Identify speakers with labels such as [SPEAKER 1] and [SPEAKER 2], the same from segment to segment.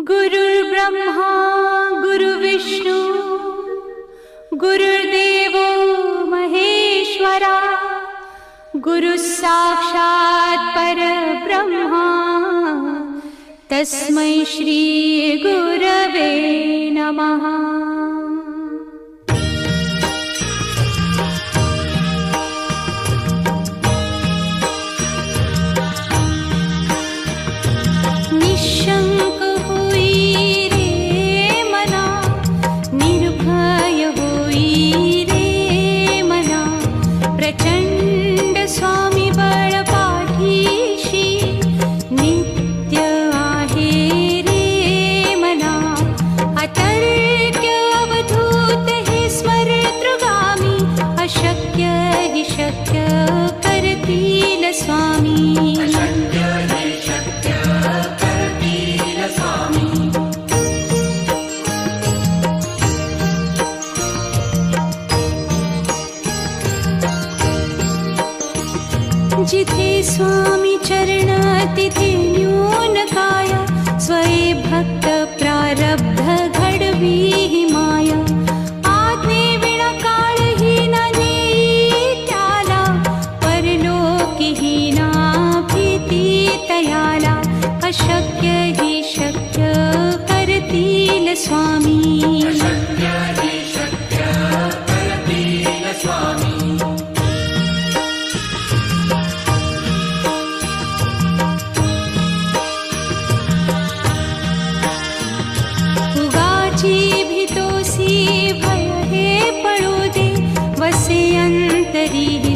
[SPEAKER 1] गुरुर्ब्रह्मा गुरुर्विष्णु गुरुर्देवो महेश्वरा गुरुः साक्षात् परब्रह्मा तस्मै श्री गुरवे नमः। निशंक होई रे मना, निर्भय होई रे मना, प्रचंड स्वामी बळ पाठीशी नित्य आहे रे मना। अतर्क्य अवधूत हे स्मरतृगामी, अशक्य हि शक्य करतील स्वामी। जिथे स्वामी चरण तिथे न्यून काया, स्वये भक्त प्रारब्ध घडवी ही माया। आज्ञे विना काळही न नेई त्याला, परलोकी ही ना भीती तयाला। अशक्य ही शक्य करतील स्वामी।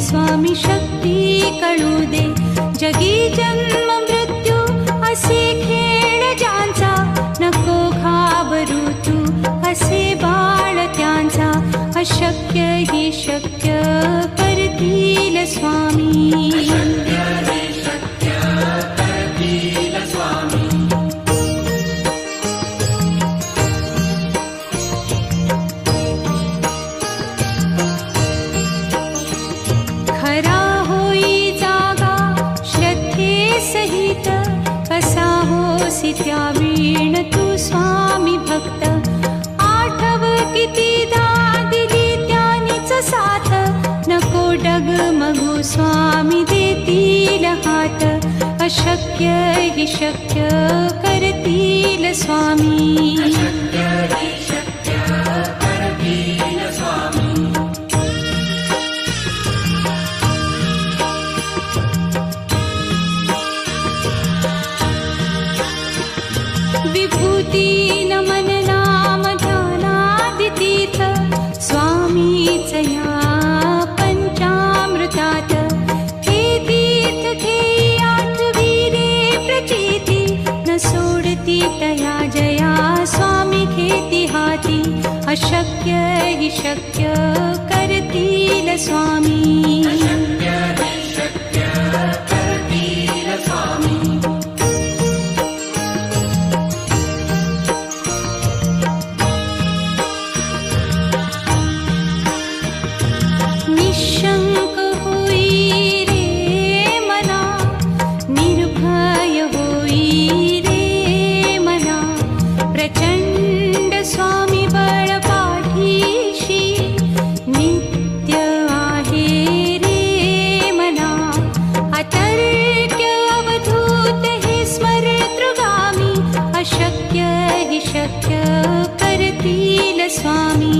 [SPEAKER 1] स्वामी शक्ती कळू दे, जगी जन्म मृत्यू असे खेळ ज्यांचा। नको घाबरू तू असे बाळ त्यांचा, अशक्य ही शक्य करतील स्वामी। त्यावीण तू स्वामी भक्त, आठव कितीदा दिली त्यानीच साथ। नको डगमगू स्वामी देतील हात, अशक्य हि शक्य करतील स्वामी। विभूती नमन नाम ध्यानादितीर्थ, स्वामीच या पंचामृतात। हे तीर्थ घेई आठवी रे प्रचिती, न सोडती तया जया स्वामी घेती हाती। अशक्य हि शक्य करतील स्वामी। निशंक होई रे मना, निर्भय होई रे मना, प्रचंड स्वामी बळ पाठीशी नित्य आहे रे मना। अतर्क्य अवधूत हे स्मरतृगामी, अशक्य हि शक्य करतील स्वामी।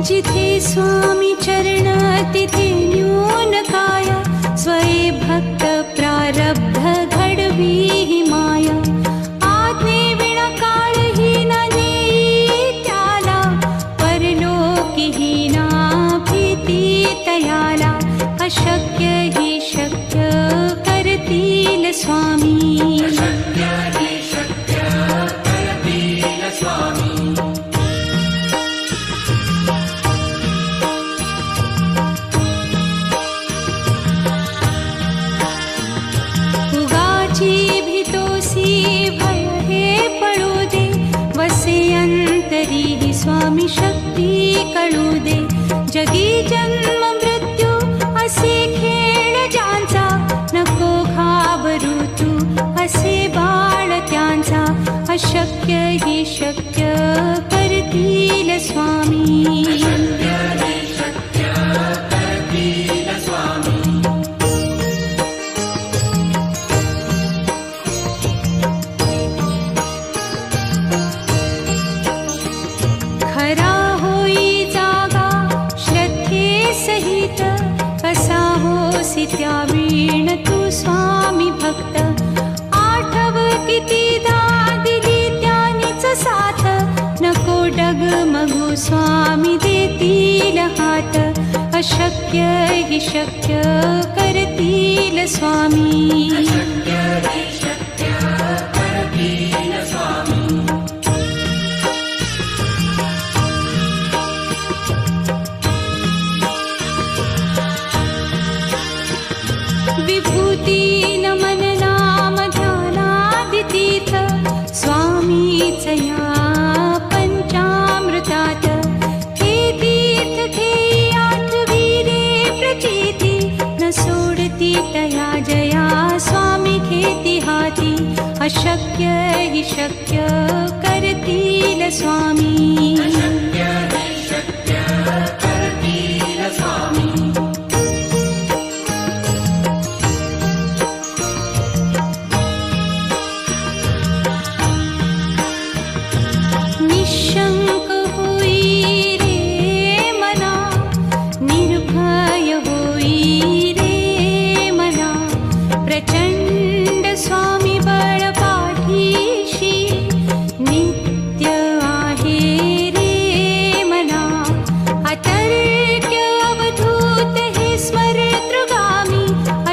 [SPEAKER 1] जिथे स्वामी चरण तिथे न्यून काया, स्वये भक्त प्रारब्ध घडवी ही माया। आज्ञे विना काळही न नेई त्याला, परलोकी ही ना भीती तयाला। अशक्य ही शक्य करतील स्वामी। उगाची भीतोसी भय हे पळू दे, वसे अंत तरीही स्वामी शक्ती कळू दे. जगी जन्म मृत्यू असे खेळ ज्यांचा, नको घाबरू तू असे बाळ त्यांचा. अशक्य ही शक्य करतील स्वामी. खरा होई जागा श्रद्धे सहित, कसा होसी त्या वीण तू स्वामी भक्त. आठव कितीदा दिली त्यानीच साथ, नको डगमगू स्वामी देतील हात. अशक्य ही शक्य करतील स्वामी. विभूती नमन नाम ध्यानादितीर्थ, स्वामीच या पंचामृतात. हे तीर्थ घेई आठवीरे प्रचिती, न सोडती तया जया स्वामी घेती हाती. अशक्य ही शक्य करतील स्वामी. निशंक होई रे मना, निर्भय होई रे मना. प्रचंड स्वामी बळ पाठीशी, नित्य आहे रे मना. अतर्क्य अवधूत हे स्मरतृगामी,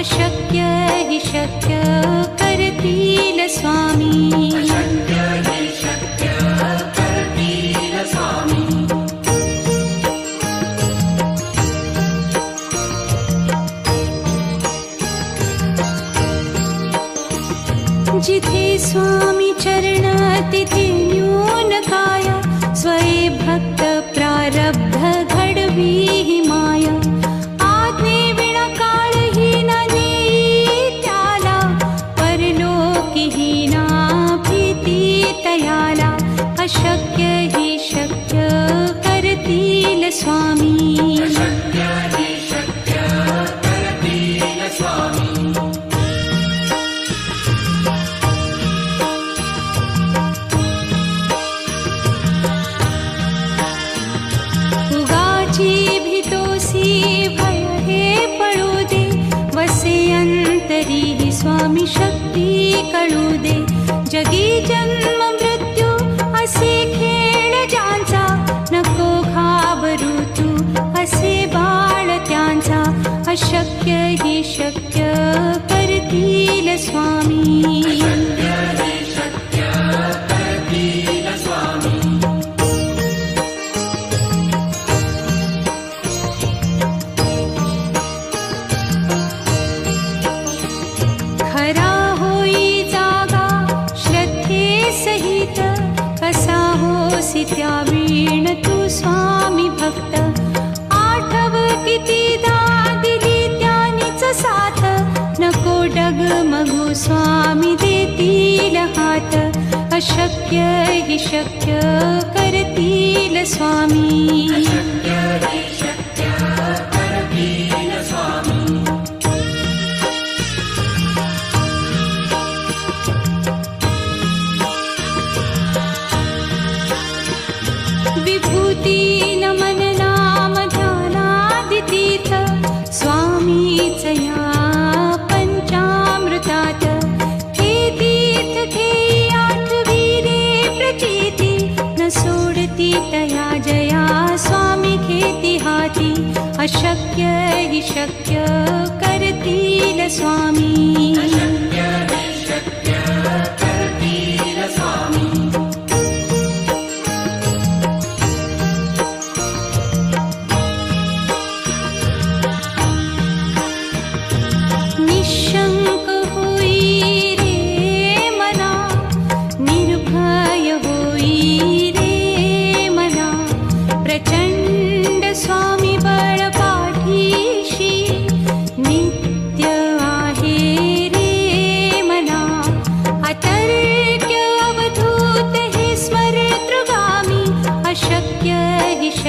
[SPEAKER 1] अशक्य ही शक्य करतील स्वामी. जिथे स्वामी चरण तिथे न्यून काया, स्वये भक्त प्रारब्ध घडवी ही माया. आज्ञे विना काळही न नेई त्याला, परलोकी ही ना भीती तयाला. अशक्य ही शक्य करतील स्वामी. भीतोसी भय हे पळू दे, वसे अंतरी ही स्वामी शक्ती कळू दे. जगी जन्म मृत्यू असे खेळ ज्यांचा, नको घाबरू तू असे बाळ त्यांचा. अशक्य ही शक्य करतील स्वामी. खरा होई जागा श्रद्धे सहित, कसा होसी त्या वीण तू स्वामी भक्त. आठव कितीदा दिली त्यानीच साथ, नको डगमगू स्वामी देतील हात. अशक्य ही शक्य करतील स्वामी. विभूती नमन नाम ध्यानादितीर्थ, स्वामीच या पंचामृतात. हे तीर्थ घेई आठवीरे प्रचिती, न सोडती तया जया स्वामी घेती हाती. अशक्य ही शक्य करतील स्वामी. निशंक होई रे मना, निर्भय होई रे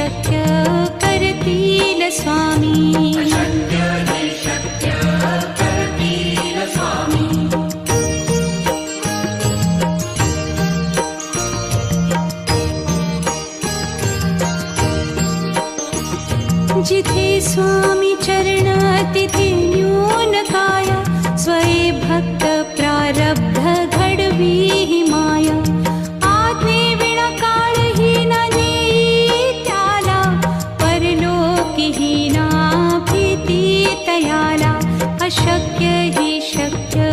[SPEAKER 1] शक्य करतील स्वामी. जिथे स्वामी चरण तिथे न्यून काय, स्वये भक्त प्रारब्ध घडवी ही माया. आज्ञे विना काळही न नेई त्याला, परलोकी ही ना भीती तयाला. अशक्य ही शक्य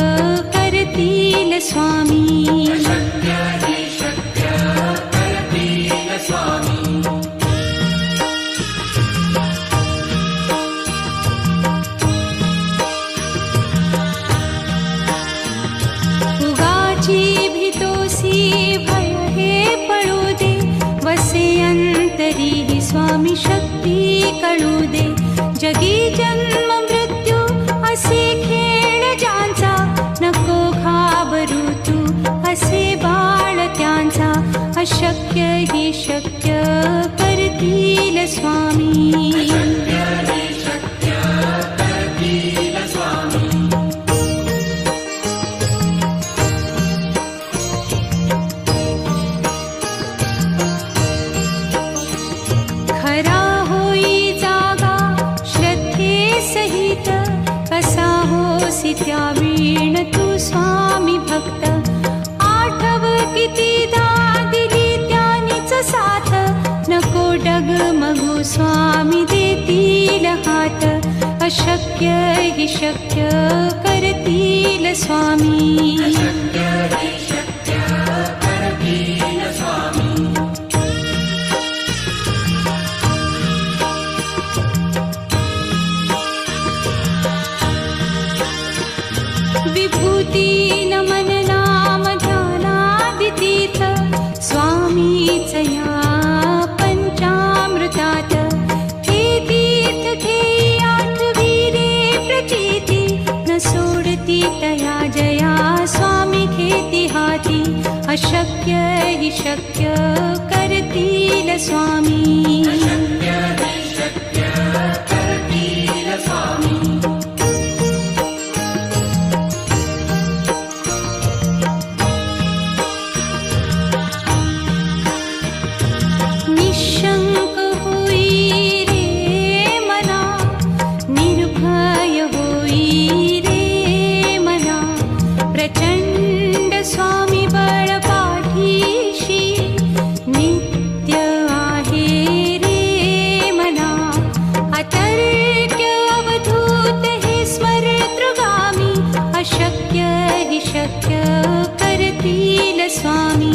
[SPEAKER 1] करतील स्वामी. स्वामी शक्ती कळू दे. जगी जन्म मृत्यू असे खेळ ज्यांचा, नको घाबरू तू असे बाळ त्यांचा. अशक्य ही शक्य करतील स्वामी. खरा होई जागा श्रद्धे सहित, कसा होसी त्या वीण तू स्वामी भक्त. आठव कितीदा दिली त्यानीच साथ, नको डगमगू स्वामी देतील हात. अशक्य ही शक्य करतील स्वामी. विभूती नमन नाम ध्यानादितीर्थ, स्वामीच या पंचामृतात. हे तीर्थ घेई आठवी रे प्रचिती, न सोडती तया जया स्वामी घेती हाती. अशक्य ही शक्य करतील स्वामी. निशंक होई रे मना, निर्भय होई रे मना. प्रचंड स्वामी बळ पाठीशी, नित्य आहे रे मना. अतर्क्य अवधूत हे स्मरतृगामी, अशक्य ही शक्य करतील स्वामी.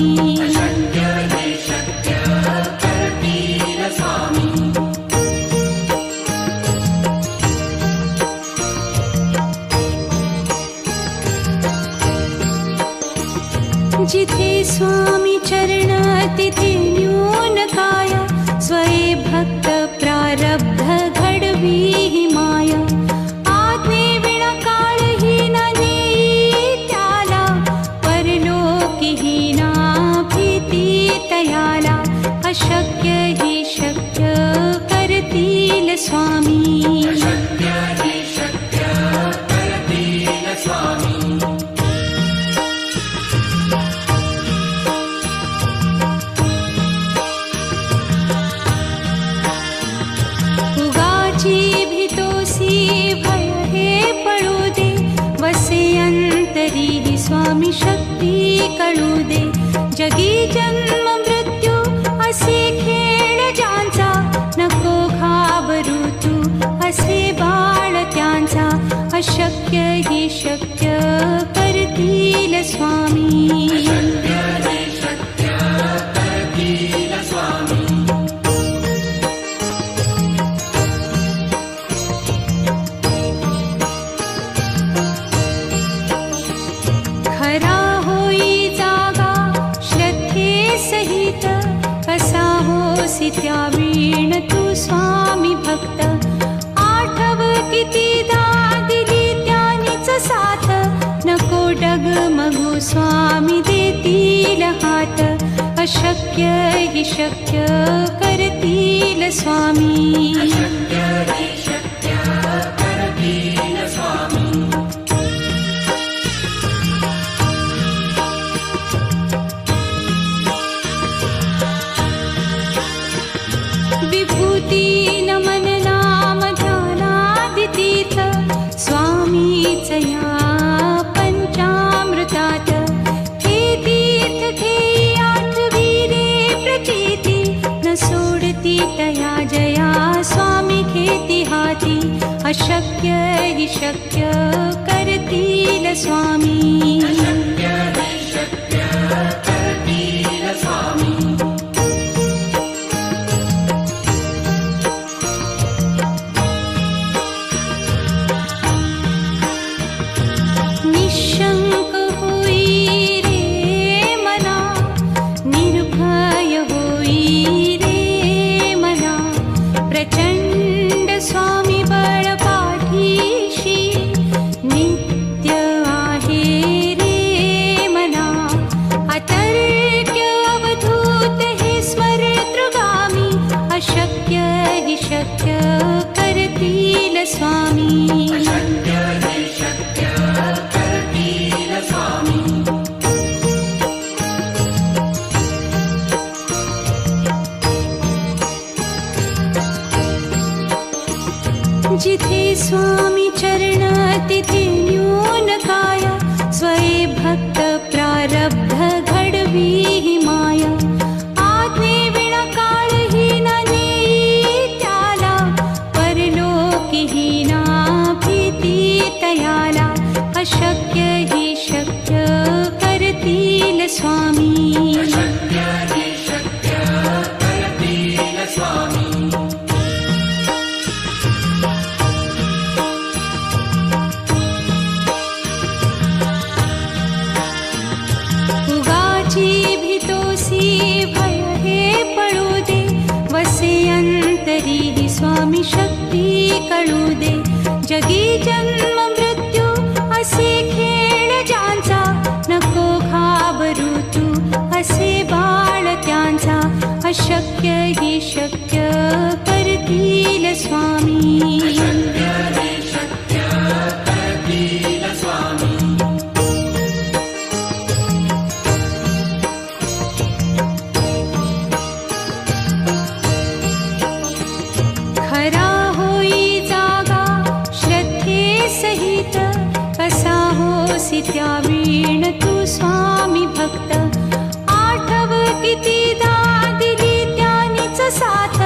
[SPEAKER 1] जिथे स्वामी चरण तिथे न्यून काय, स्वये भक्त प्रारब्ध घडवी ही माया. आज्ञे विना काळही न नेई त्याला, परलोकी ही ना भीती तयाला. अशक्य ही शक्य करतील स्वामी. स्वामी शक्ती कळू दे. जगी जन्म मृत्यू असे खेळ ज्यांचा, नको घाबरू तू असे बाळ त्यांचा. अशक्य ही शक्य करतील स्वामी. खरा होई जागा श्रद्धे सहित, कसा होसी त्या वीण तू स्वामी भक्त. आठव कितीदा दिली त्यानीच साथ, नको डगमगू स्वामी देतील हात. अशक्य हि शक्य करतील स्वामी. विभूती नमन नाम ध्यानादितीर्थ स्वामीच या पंचामृतात. हे तीर्थ घेई आठवीरे प्रचिती न सोडती तया जया स्वामी घेती हाती. अशक्य हि शक्य करतील स्वामी. निशंक होई रे मना, निर्भय होई रे मना. प्रचंड स्वामी बळ पाठीशी नित्य आहे रे मना. अतर्क्य अवधूत हे स्मरतृगामी. अशक्य हि शक्य करतील स्वामी. जिथे स्वामी चरण तिथे न्यून काया. स्वये भक्त प्रारब्ध घडवी ही माया. आज्ञे विना काळही न नेई त्याला. परलोकी ही ना भीती तयाला. अशक्य हि शक्य करतील स्वामी. भय हे पळू दे. वसे अंतरी ही स्वामी शक्ती कळू दे. जगी जन्म मृत्यू असे खेळ ज्यांचा. नको घाबरू तू असे बाळ त्यांचा. अशक्य हि शक्य करतील स्वामी. खरा होई जागा श्रद्धे सहित. कसा होसी त्या वीण तू स्वामी भक्त. आठव कितीदा दिली त्यानीच साथ.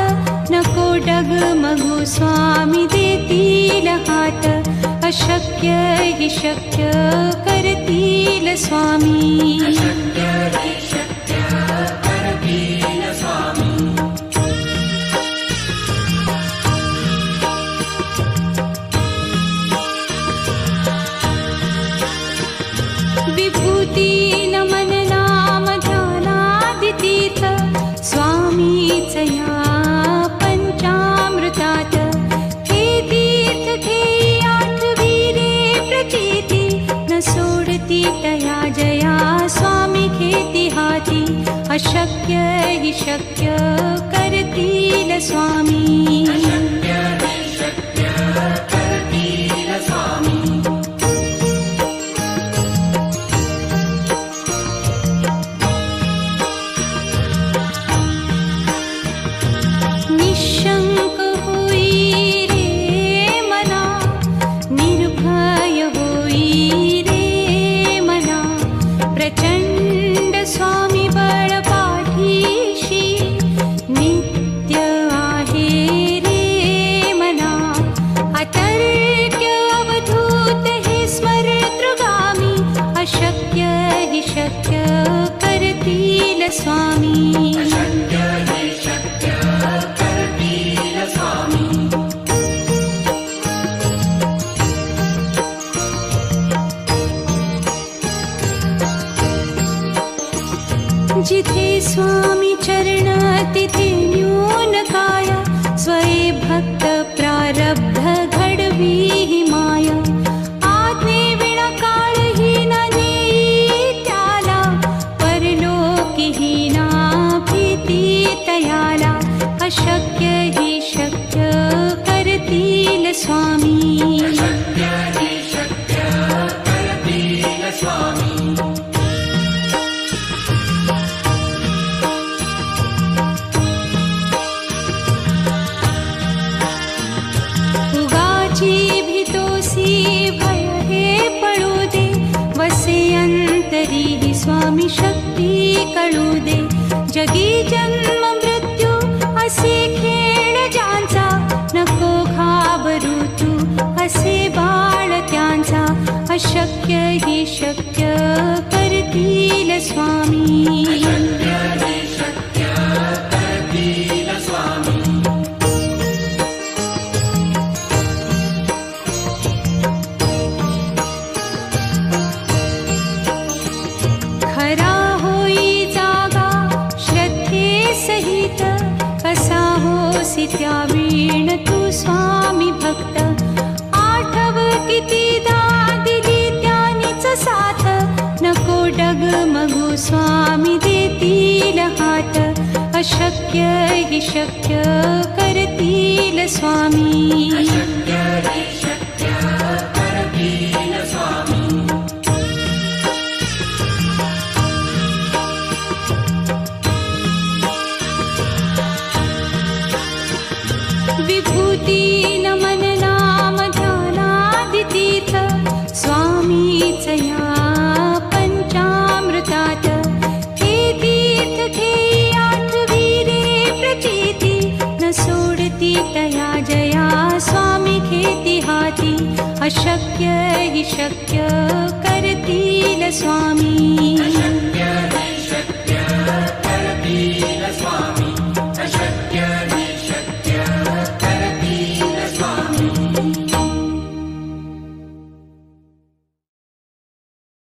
[SPEAKER 1] नको डगमगू स्वामी देतील हात. अशक्य हि शक्य करतील स्वामी. विभूती नमन नाम ध्यानादितीर्थ स्वामीच या पंचामृतात. हे तीर्थ घेई आठवीरे प्रचिती न सोडती तया जया स्वामी घेती हाती. अशक्य हि शक्य करतील स्वामी. निशंक होई रे मना, निर्भय होई रे मना. प्रचंड स्वामी बळ पाठीशी नित्य आहे रे मना. अतर्क्य अवधूत हे स्मरतृगामी. अशक्य हि शक्य करतील स्वामी. जिथे स्वामी चरण तिथे न्यून काया. स्वये भक्त प्रारब्ध घडवी ही माया. आज्ञे विना काळही न नेई त्याला. परलोकी ही ना पडू दे. जगी जन्म मृत्यू असे खेळ ज्यांचा, नको घाबरू तू असे बाळ त्यांचा. अशक्य ही शक्य करतील स्वामी. खरा होई जागा श्रद्धे सहित, कसा होसी त्या वीण तू स्वामी भक्त. आठव कितीदा दिली त्यानीच साथ, नको डगमगू स्वामी देतील हात. अशक्य ही शक्य करतील स्वामी. विभूती नमन नाम ध्यानादितीर्थ, स्वामीच या पंचामृतात. हे तीर्थ घेई आठवीरे प्रचिती, न सोडती तया जया स्वामी घेती हाती. अशक्य ही शक्य करतील स्वामी.